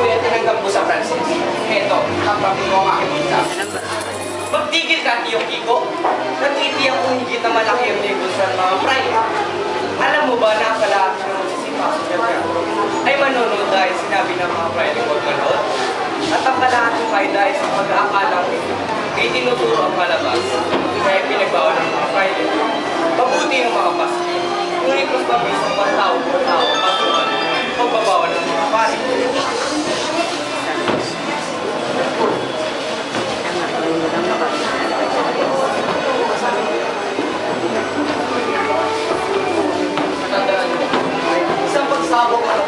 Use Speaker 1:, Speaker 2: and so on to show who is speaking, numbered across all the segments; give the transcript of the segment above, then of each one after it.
Speaker 1: kuya tinanggap mo sa Francis. Eto, tapatin mo ang aking pizza. Magtigil ka, Tiyong Kiko. Nagtitiyak kung higit na malaki yung negosyo ng mga fry. Alam mo ba na ang kalahati ng magsisipa sa Japan ay manonood dahil sinabi ng mga fry ng huwag manood? At ang kalahating fry dahil sa pag-aakalang ay tinuturo ang palabas. Kaya pinagbawal ng mga fry. Mabuti ng mga paski. Ngunit mas mabis ang pagtao pasukan pagbabawal ng mga pari. Tandaan mo, isang pagsabog ang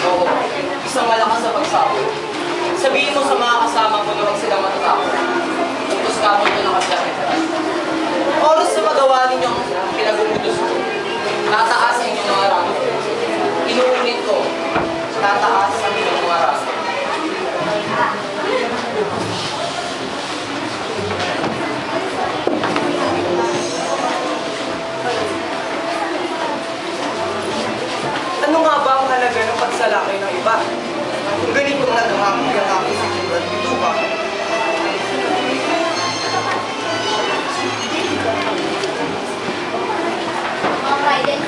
Speaker 1: Oo, isang malakas na pagsabog. Sabihin mo sa mga kasama mo na huwag silang matatakot. Utos ka mo ito nakasakit. Oras na magawa ninyong pinag-umutos ko, tataas ang inyong mga ramo. Inuulit ko, tataas ang inyong mga ramo. Ano nga ba ang halaga ng pagsalakay ng iba? Kung ganitong nadangaki ang aking sikulat, ito ba?
Speaker 2: Mga Friday,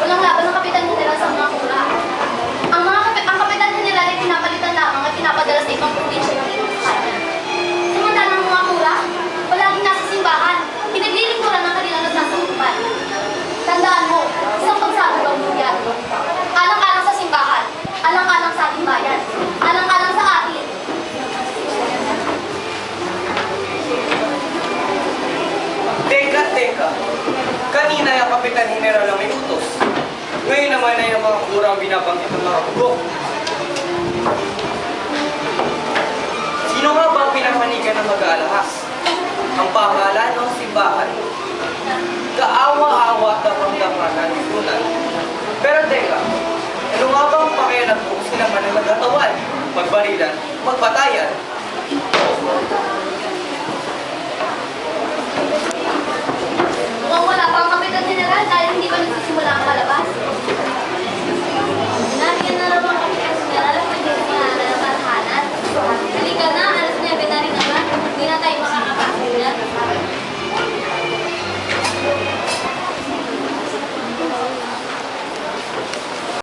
Speaker 2: walang laban ng Kapitan General sa mga kura. Ang Kapitan General ay pinapalitan lamang at pinapadala sa ibang probinsya ng inyong kanya. Samantalang mga kura, palaging nasa simbahan, pinaglilingkuran ng kanilang nagsasakupan. Tandaan mo, isang pagsabog ang buyan. Alang-alang sa simbahan, alang-alang sa ating bayan, alang-alang sa atin.
Speaker 1: Teka. Kanina yung Kapitan General ang may utos. Ngayon naman ay ang mga kura ang binabanggit ng mga bugok. Sino nga ba ang pinapanigan ng mag-aalahas? Ang pangalan o simbahan? Kaawa-awa at damang-dama ng lipunan. Pero teka, ano nga ba ang pakialam kung sila man ang nagatawan, magbarilan, magpatayan,